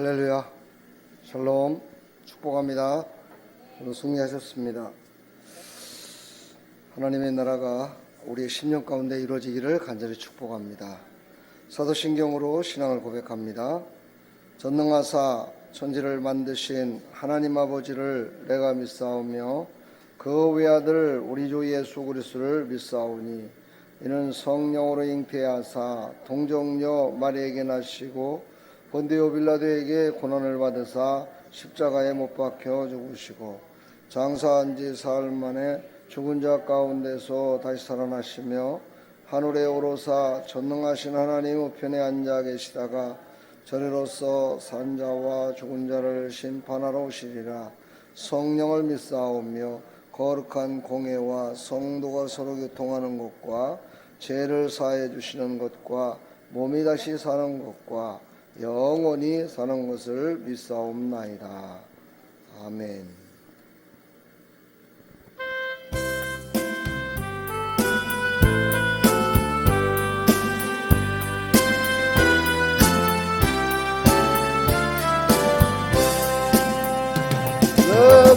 할렐루야, 샬롬, 축복합니다. 오늘 승리하셨습니다. 하나님의 나라가 우리의 심령 가운데 이루어지기를 간절히 축복합니다. 사도신경으로 신앙을 고백합니다. 전능하사 천지를 만드신 하나님 아버지를 내가 믿사오며 그 외아들 우리 주 예수 그리스도를 믿사오니 이는 성령으로 잉태하사 동정녀 마리에게 나시고 본디오 빌라도에게 고난을 받으사 십자가에 못 박혀 죽으시고 장사한 지 사흘 만에 죽은 자 가운데서 다시 살아나시며 하늘에 오르사 전능하신 하나님 우편에 앉아 계시다가 저리로서 산 자와 죽은 자를 심판하러 오시리라. 성령을 믿사오며 거룩한 공회와 성도가 서로 교통하는 것과 죄를 사해 주시는 것과 몸이 다시 사는 것과 영원히 사는 것을 믿사옵나이다. 아멘.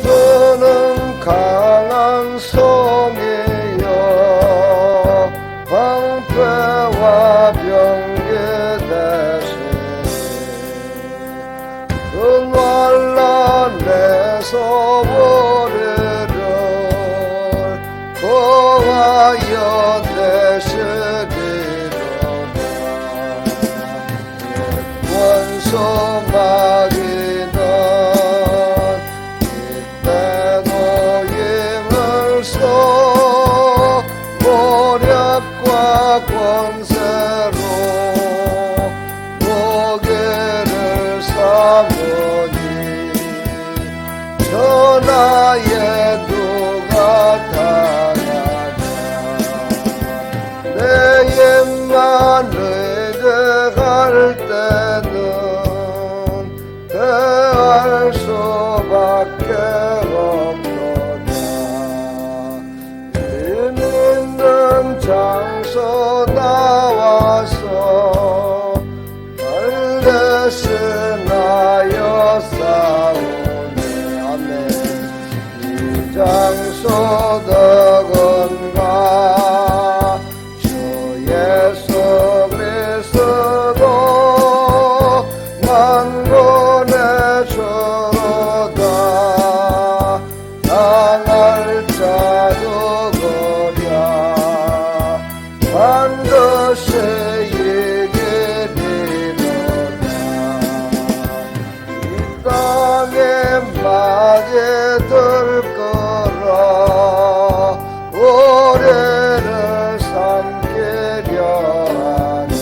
너는 강한 성이여 방패와 병게 대신 그 환란에서 우리를 구하여 내시리로다. 원수 마귀는 이때도 힘을 써 모략과 권세로 무게를 삼으니 전하에 누가 당하냐. 내 입만 의뢰할 때는 대할 수밖에 없도다. 있는 장소 나와서 발레스나여 싸우네. 아멘. 이 장소 더건가 주 예수 그리스도 만군의 주로다. 당할 자 누구랴 반드시 이기리로다. 이 땅에 막에 들 거라 우리를 삼키려 하냐.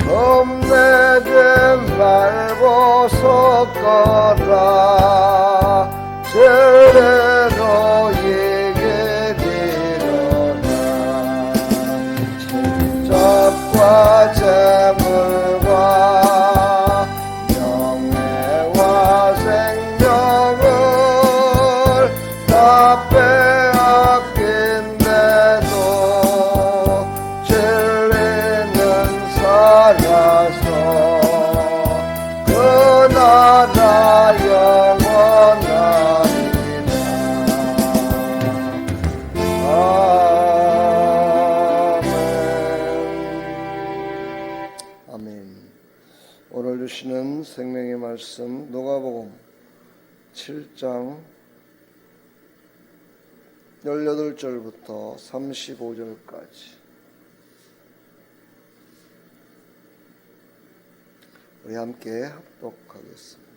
겁내지 말고 섰거라. 죄로 이기리로다. 집적과 재물과 명예와 생명을 다 빼앗긴데도 진리는 살아서 그 나라 영원하리라. 아멘. 아멘. 오늘 주시는 생명의 말씀 누가복음 7장 18절부터 35절까지 우리 함께 합독하겠습니다.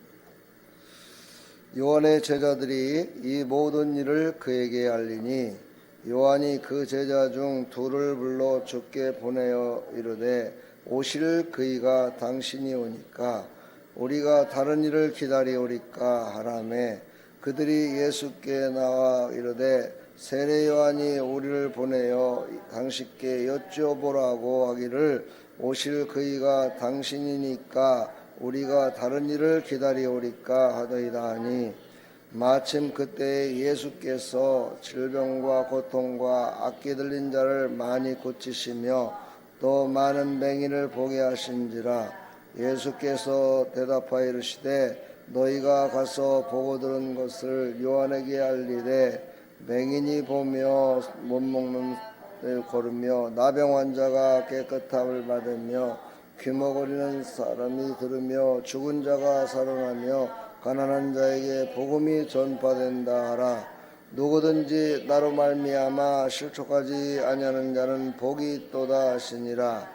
요한의 제자들이 이 모든 일을 그에게 알리니 요한이 그 제자 중 둘을 불러 주께 보내어 이르되 오실 그이가 당신이 오니까 우리가 다른 일을 기다리오리까 하라매 그들이 예수께 나와 이르되 세례 요한이 우리를 보내어 당신께 여쭤보라고 하기를 오실 그이가 당신이니까 우리가 다른 일을 기다리오리까 하더이다 하니 마침 그때에 예수께서 질병과 고통과 악기 들린 자를 많이 고치시며 또 많은 맹인을 보게 하신지라 예수께서 대답하여 이르시되 너희가 가서 보고 들은 것을 요한에게 알리되 맹인이 보며 못 먹는 을 고르며 나병 환자가 깨끗함을 받으며 귀머거리는 사람이 들으며 죽은 자가 살아나며 가난한 자에게 복음이 전파된다 하라. 누구든지 나로 말미암아 실족하지 아니하는 자는 복이 있도다 하시니라.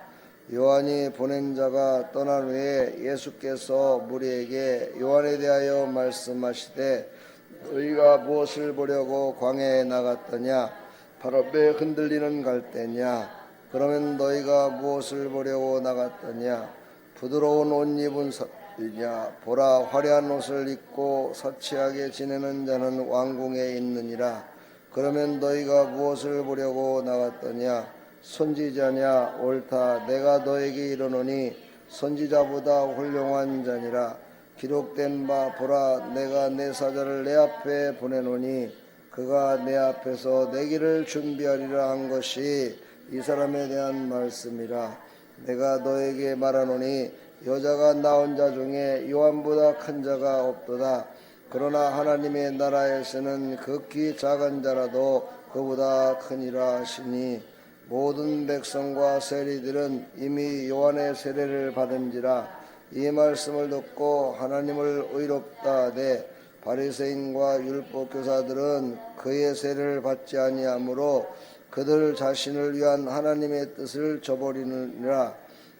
요한이 보낸 자가 떠난 후에 예수께서 무리에게 요한에 대하여 말씀하시되 너희가 무엇을 보려고 광야에 나갔더냐? 바람에 흔들리는 갈대냐? 그러면 너희가 무엇을 보려고 나갔더냐? 부드러운 옷 입은 사람이냐? 보라, 화려한 옷을 입고 사치하게 지내는 자는 왕궁에 있느니라. 그러면 너희가 무엇을 보려고 나갔더냐? 선지자냐? 옳다. 내가 너에게 이르노니 선지자보다 훌륭한 자니라. 기록된 바 보라, 내가 내 사자를 내 앞에 보내노니 그가 내 앞에서 내 길을 준비하리라 한 것이 이 사람에 대한 말씀이라. 내가 너에게 말하노니 여자가 낳은 자 중에 요한보다 큰 자가 없도다. 그러나 하나님의 나라에서는 극히 작은 자라도 그보다 크니라 하시니 모든 백성과 세리들은 이미 요한의 세례를 받은지라. 이 말씀을 듣고 하나님을 의롭다 하되 바리새인과 율법 교사들은 그의 세례를 받지 아니하므로 그들 자신을 위한 하나님의 뜻을 저버리느니라.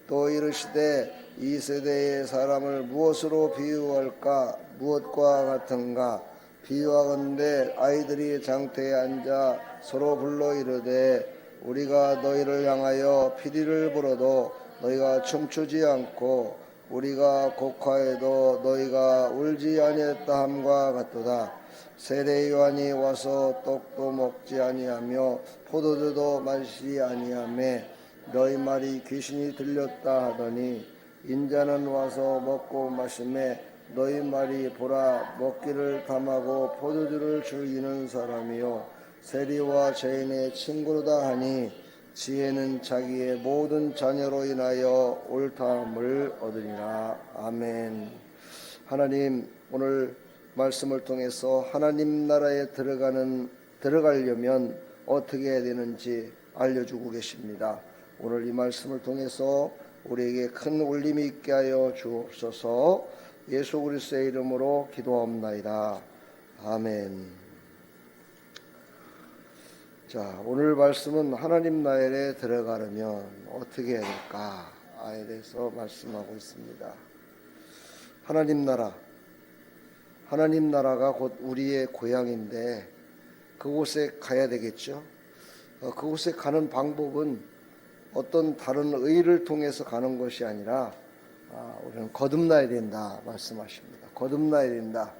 또 이르시되 이 세대의 사람을 무엇으로 비유할까? 무엇과 같은가? 비유하건대 아이들이 장터에 앉아 서로 불러 이르되 우리가 너희를 향하여 피리를 불어도 너희가 춤추지 않고 우리가 곡하여도 너희가 울지 아니했다 함과 같도다. 세례 요한이 와서 떡도 먹지 아니하며 포도주도 마시지 아니하며 너희 말이 귀신이 들렸다 하더니 인자는 와서 먹고 마시매 너희 말이 보라 먹기를 탐하고 포도주를 즐기는 사람이요 세리와 죄인의 친구로다 하니 지혜는 자기의 모든 자녀로 인하여 옳다함을 얻으리라. 아멘. 하나님, 오늘 말씀을 통해서 하나님 나라에 들어가려면 어떻게 해야 되는지 알려주고 계십니다. 오늘 이 말씀을 통해서 우리에게 큰 울림이 있게 하여 주옵소서. 예수 그리스도의 이름으로 기도하옵나이다. 아멘. 자, 오늘 말씀은 하나님 나라에 들어가려면 어떻게 해야 될까에 대해서 말씀하고 있습니다. 하나님 나라가 곧 우리의 고향인데 그곳에 가야 되겠죠. 그곳에 가는 방법은 어떤 다른 의를 통해서 가는 것이 아니라 우리는 거듭나야 된다 말씀하십니다. 거듭나야 된다.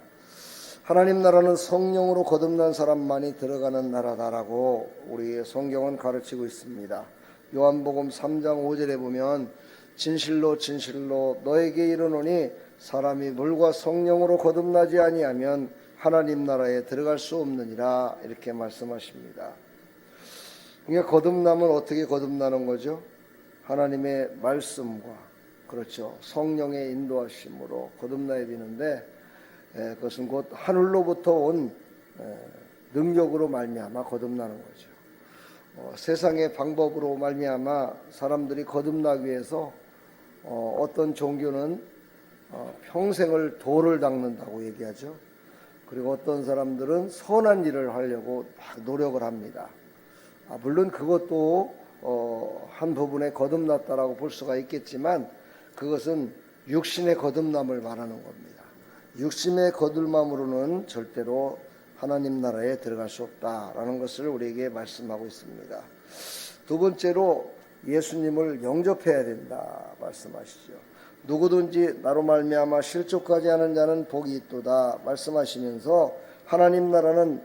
하나님 나라는 성령으로 거듭난 사람만이 들어가는 나라다라고 우리의 성경은 가르치고 있습니다. 요한복음 3장 5절에 보면 진실로 진실로 너에게 이르노니 사람이 물과 성령으로 거듭나지 아니하면 하나님 나라에 들어갈 수 없느니라 이렇게 말씀하십니다. 그러니까 거듭나면 어떻게 거듭나는 거죠? 하나님의 말씀과 그렇죠. 성령의 인도하심으로 거듭나야 되는데 그것은 곧 하늘로부터 온 능력으로 말미암아 거듭나는 거죠. 세상의 방법으로 말미암아 사람들이 거듭나기 위해서 어떤 종교는 평생을 돌을 닦는다고 얘기하죠. 그리고 어떤 사람들은 선한 일을 하려고 막 노력을 합니다. 물론 그것도 한 부분에 거듭났다라고 볼 수가 있겠지만 그것은 육신의 거듭남을 말하는 겁니다. 육신의 거듭남으로는 절대로 하나님 나라에 들어갈 수 없다라는 것을 우리에게 말씀하고 있습니다. 두 번째로 예수님을 영접해야 된다 말씀하시죠. 누구든지 나로 말미암아 실족하지 않은 자는 복이 있도다 말씀하시면서 하나님 나라는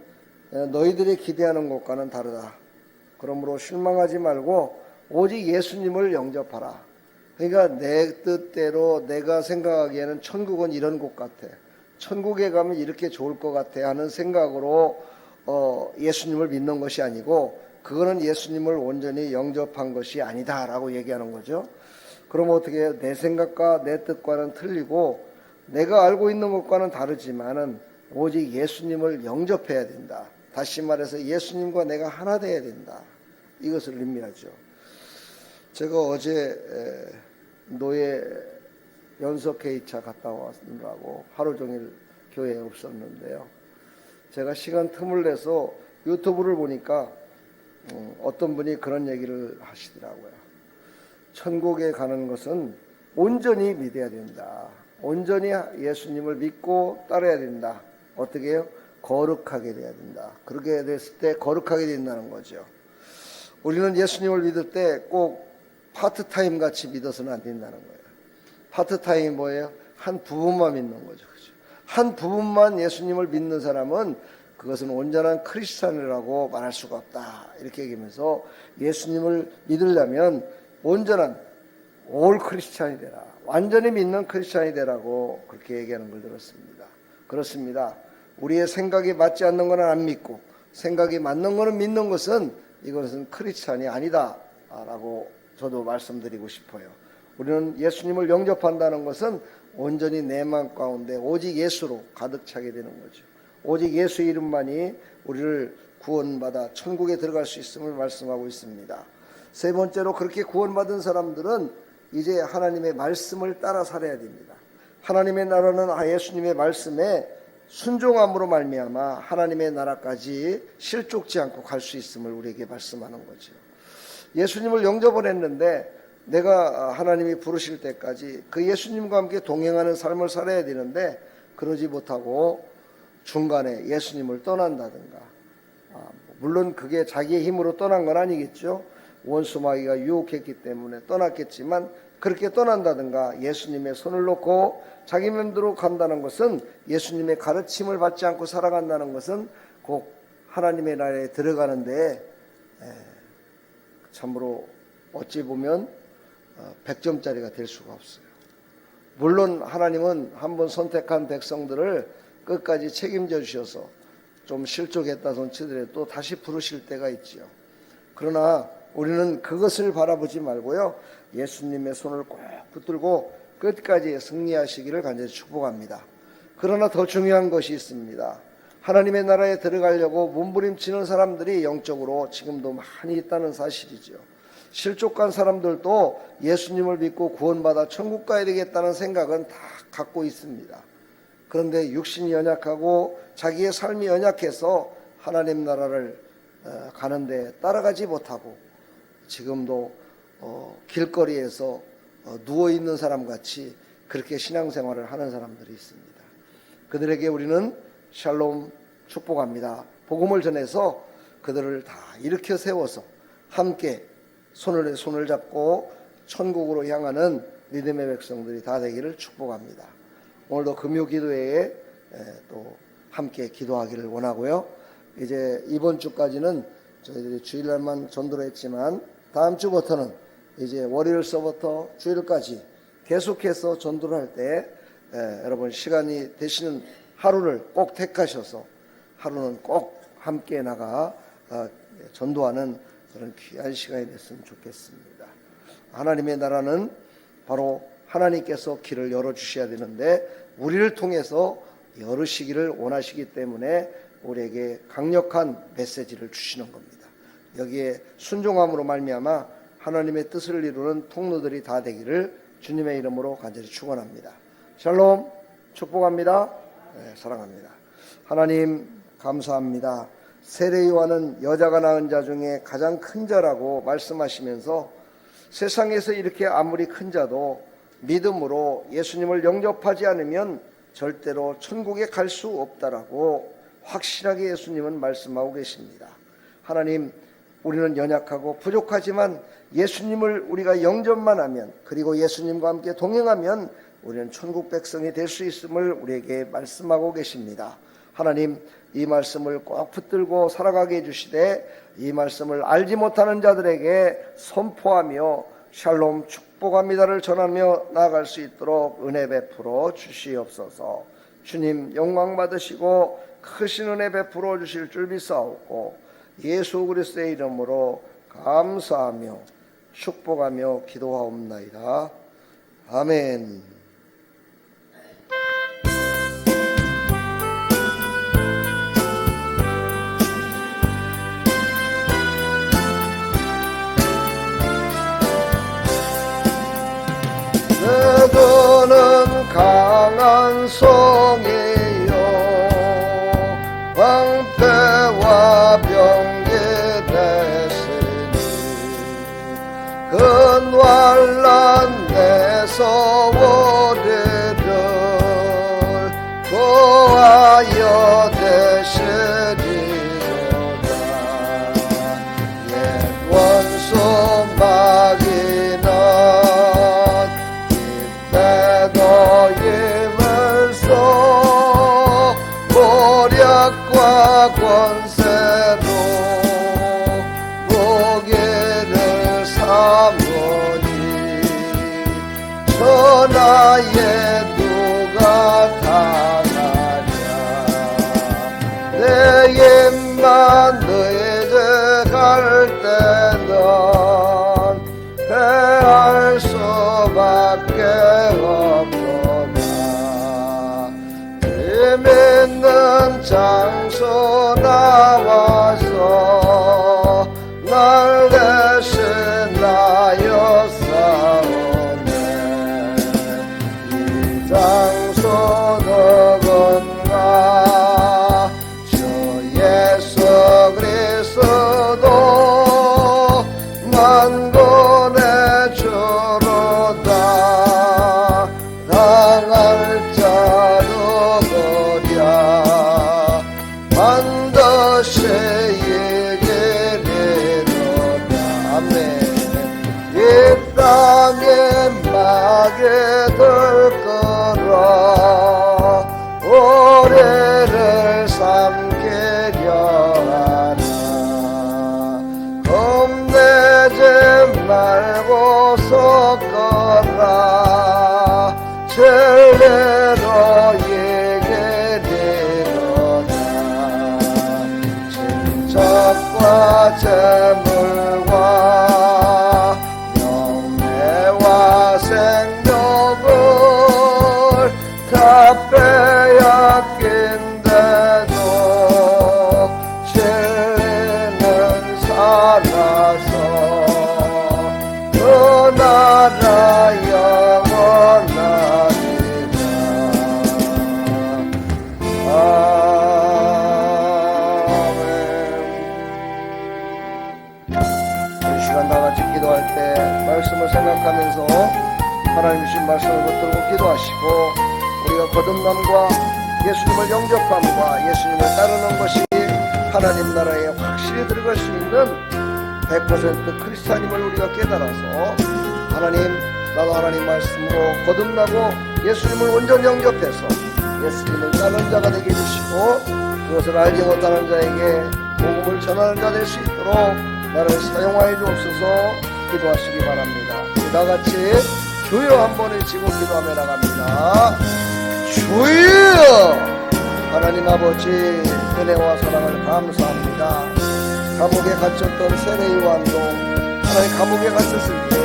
너희들이 기대하는 것과는 다르다. 그러므로 실망하지 말고 오직 예수님을 영접하라. 그러니까 내 뜻대로 내가 생각하기에는 천국은 이런 곳 같아. 천국에 가면 이렇게 좋을 것 같아 하는 생각으로 예수님을 믿는 것이 아니고 그거는 예수님을 온전히 영접한 것이 아니다라고 얘기하는 거죠. 그럼 어떻게 해요? 내 생각과 내 뜻과는 틀리고 내가 알고 있는 것과는 다르지만은 오직 예수님을 영접해야 된다. 다시 말해서 예수님과 내가 하나 돼야 된다. 이것을 의미하죠. 제가 어제 노예 연석회의차 갔다 왔느라고 하루 종일 교회에 없었는데요. 제가 시간 틈을 내서 유튜브를 보니까 어떤 분이 그런 얘기를 하시더라고요. 천국에 가는 것은 온전히 믿어야 된다. 온전히 예수님을 믿고 따라야 된다. 어떻게 해요? 거룩하게 돼야 된다. 그렇게 됐을 때 거룩하게 된다는 거죠. 우리는 예수님을 믿을 때 꼭 파트타임 같이 믿어서는 안 된다는 거예요. 파트타임이 뭐예요? 한 부분만 믿는 거죠. 그렇죠? 한 부분만 예수님을 믿는 사람은 그것은 온전한 크리스찬이라고 말할 수가 없다. 이렇게 얘기하면서 예수님을 믿으려면 온전한 올 크리스찬이 되라. 완전히 믿는 크리스찬이 되라고 그렇게 얘기하는 걸 들었습니다. 그렇습니다. 우리의 생각이 맞지 않는 거는 안 믿고 생각이 맞는 거는 믿는 것은 이것은 크리스찬이 아니다 라고 저도 말씀드리고 싶어요. 우리는 예수님을 영접한다는 것은 온전히 내 마음 가운데 오직 예수로 가득 차게 되는 거죠. 오직 예수의 이름만이 우리를 구원받아 천국에 들어갈 수 있음을 말씀하고 있습니다. 세 번째로 그렇게 구원받은 사람들은 이제 하나님의 말씀을 따라 살아야 됩니다. 하나님의 나라는 예수님의 말씀에 순종함으로 말미암아 하나님의 나라까지 실족지 않고 갈 수 있음을 우리에게 말씀하는 거죠. 예수님을 영접을 했는데 내가 하나님이 부르실 때까지 그 예수님과 함께 동행하는 삶을 살아야 되는데 그러지 못하고 중간에 예수님을 떠난다든가, 물론 그게 자기의 힘으로 떠난 건 아니겠죠. 원수 마귀가 유혹했기 때문에 떠났겠지만 그렇게 떠난다든가 예수님의 손을 놓고 자기 맘대로 간다는 것은 예수님의 가르침을 받지 않고 살아간다는 것은 꼭 하나님의 나라에 들어가는데 참으로 어찌 보면 100점짜리가 될 수가 없어요. 물론 하나님은 한번 선택한 백성들을 끝까지 책임져 주셔서 좀 실족했다 손 치더라도 또 다시 부르실 때가 있지요. 그러나 우리는 그것을 바라보지 말고요, 예수님의 손을 꼭 붙들고 끝까지 승리하시기를 간절히 축복합니다. 그러나 더 중요한 것이 있습니다. 하나님의 나라에 들어가려고 몸부림치는 사람들이 영적으로 지금도 많이 있다는 사실이죠. 실족한 사람들도 예수님을 믿고 구원받아 천국 가야 되겠다는 생각은 다 갖고 있습니다. 그런데 육신이 연약하고 자기의 삶이 연약해서 하나님 나라를 가는데 따라가지 못하고 지금도 길거리에서 누워있는 사람같이 그렇게 신앙생활을 하는 사람들이 있습니다. 그들에게 우리는 샬롬 축복합니다. 복음을 전해서 그들을 다 일으켜 세워서 함께 손을 잡고 천국으로 향하는 믿음의 백성들이 다 되기를 축복합니다. 오늘도 금요 기도회에 또 함께 기도하기를 원하고요. 이제 이번 주까지는 저희들이 주일날만 전도를 했지만 다음 주부터는 이제 월요일서부터 주일까지 계속해서 전도를 할 때 여러분 시간이 되시는 하루를 꼭 택하셔서 하루는 꼭 함께 나가 전도하는 그런 귀한 시간이 됐으면 좋겠습니다. 하나님의 나라는 바로 하나님께서 길을 열어주셔야 되는데 우리를 통해서 열으시기를 원하시기 때문에 우리에게 강력한 메시지를 주시는 겁니다. 여기에 순종함으로 말미암아 하나님의 뜻을 이루는 통로들이 다 되기를 주님의 이름으로 간절히 축원합니다. 샬롬 축복합니다. 네, 사랑합니다. 하나님 감사합니다. 세례 요한은 여자가 낳은 자 중에 가장 큰 자라고 말씀하시면서 세상에서 이렇게 아무리 큰 자도 믿음으로 예수님을 영접하지 않으면 절대로 천국에 갈 수 없다라고 확실하게 예수님은 말씀하고 계십니다. 하나님, 우리는 연약하고 부족하지만 예수님을 우리가 영접만 하면, 그리고 예수님과 함께 동행하면 우리는 천국 백성이 될 수 있음을 우리에게 말씀하고 계십니다. 하나님, 이 말씀을 꼭 붙들고 살아가게 해주시되 이 말씀을 알지 못하는 자들에게 선포하며 샬롬 축복합니다를 전하며 나아갈 수 있도록 은혜 베풀어 주시옵소서. 주님 영광 받으시고 크신 은혜 베풀어 주실 줄 믿사옵고 예수 그리스도의 이름으로 감사하며 축복하며 기도하옵나이다. 아멘. 너는 강한 송이요 방패와 병기 되시니 근환란 내서 우리를 구하여 되시리로다. 옛 원수 마귀는 이때도 힘을 써 모략과 권세로 무기를 삼으니 천하에 누가 당하랴. 내 입만 너희들 갈 때는 패할 수밖에 없도다. 힘 있는 장소 나와서 날 대신 나여 싸우네. 이 장소 누군가 주 예수 그리스도 만군의 주로다. 당할 자 누구랴 반드시 이기리로다. 아멘. 이 땅에 막에 들거라 우리를 삼키려 하나. 겁내지 말고 섞어라 진리로 이기리로다. 진적과 재물과 명예와 생명을 다 빼앗긴데도 진리는 살아서 그 나라 영원하리라. 아멘. 이 시간 다 같이 기도할 때 말씀을 생각하면서 하나님 주신 말씀을 붙들고 기도하시고 우리가 거듭남과 예수님을 영접함과 예수님을 따르는 것이 하나님 나라에 확실히 들어갈 수 있는 100% 크리스찬임을 우리가 깨달아서 하나님 나도 하나님 말씀으로 거듭나고 예수님을 온전히 영접해서 예수님을 따르는 자가 되게 해주시고 그것을 알지 못하는 자에게 복음을 전하는 자 될 수 있도록 나를 사용하여 주옵소서. 기도하시기 바랍니다. 다같이 주여 한번 외치고 기도하며 나갑니다. 주여. 하나님 아버지 은혜와 사랑을 감사합니다. 감옥에 갇혔던 세례 요한도 하나님 감옥에 갇혔을 때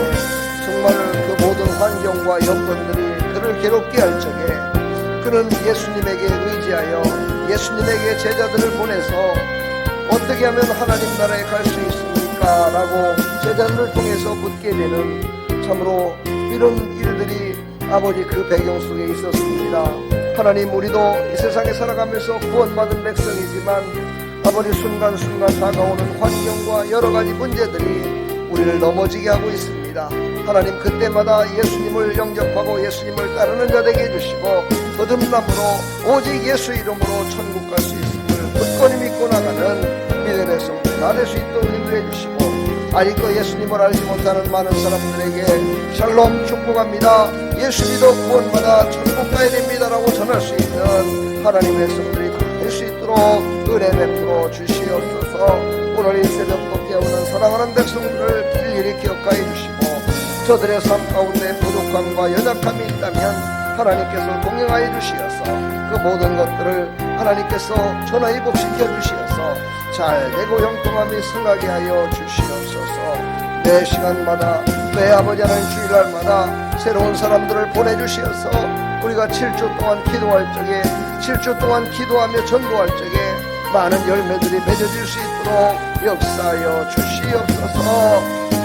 정말 그 모든 환경과 여건들이 그를 괴롭게 할 적에 그는 예수님에게 의지하여 예수님에게 제자들을 보내서 어떻게 하면 하나님 나라에 갈 수 있습니까? 라고 제자들을 통해서 묻게 되는 참으로 이런 일들이 아버지 그 배경 속에 있었습니다. 하나님 우리도 이 세상에 살아가면서 구원받은 백성이지만 아버지 순간순간 다가오는 환경과 여러가지 문제들이 우리를 넘어지게 하고 있습니다. 하나님 그때마다 예수님을 영접하고 예수님을 따르는 자 되게 해주시고 거듭남으로 오직 예수 이름으로 천국 갈 수 있음을 굳건히 믿고 나가는 믿음의 백성들 다 될 수 있도록 인도해 주시고 아직도 예수님을 알지 못하는 많은 사람들에게 샬롬 축복합니다. 예수 믿어 구원받아 천국 가야 됩니다라고 전할 수 있는 하나님의 백성들이 다 될 수 있도록 은혜 베풀어 주시옵소서. 오늘 이 새벽도 깨우는 사랑하는 백성들을 길일이 기억하여 주시고 저들의 삶 가운데 부족함과 연약함이 있다면 하나님께서 동행하여 주시어서 그 모든 것들을 하나님께서 전화위복시켜 주시어서 잘되고 형통함이 승하게 하여 주시옵소서. 매 시간마다 매 아버지 하나님 주일날마다 새로운 사람들을 보내주시어서 우리가 7주 동안 기도할 적에 7주 동안 기도하며 전도할 적에 많은 열매들이 맺어질 수 있도록 역사하여 주시옵소서.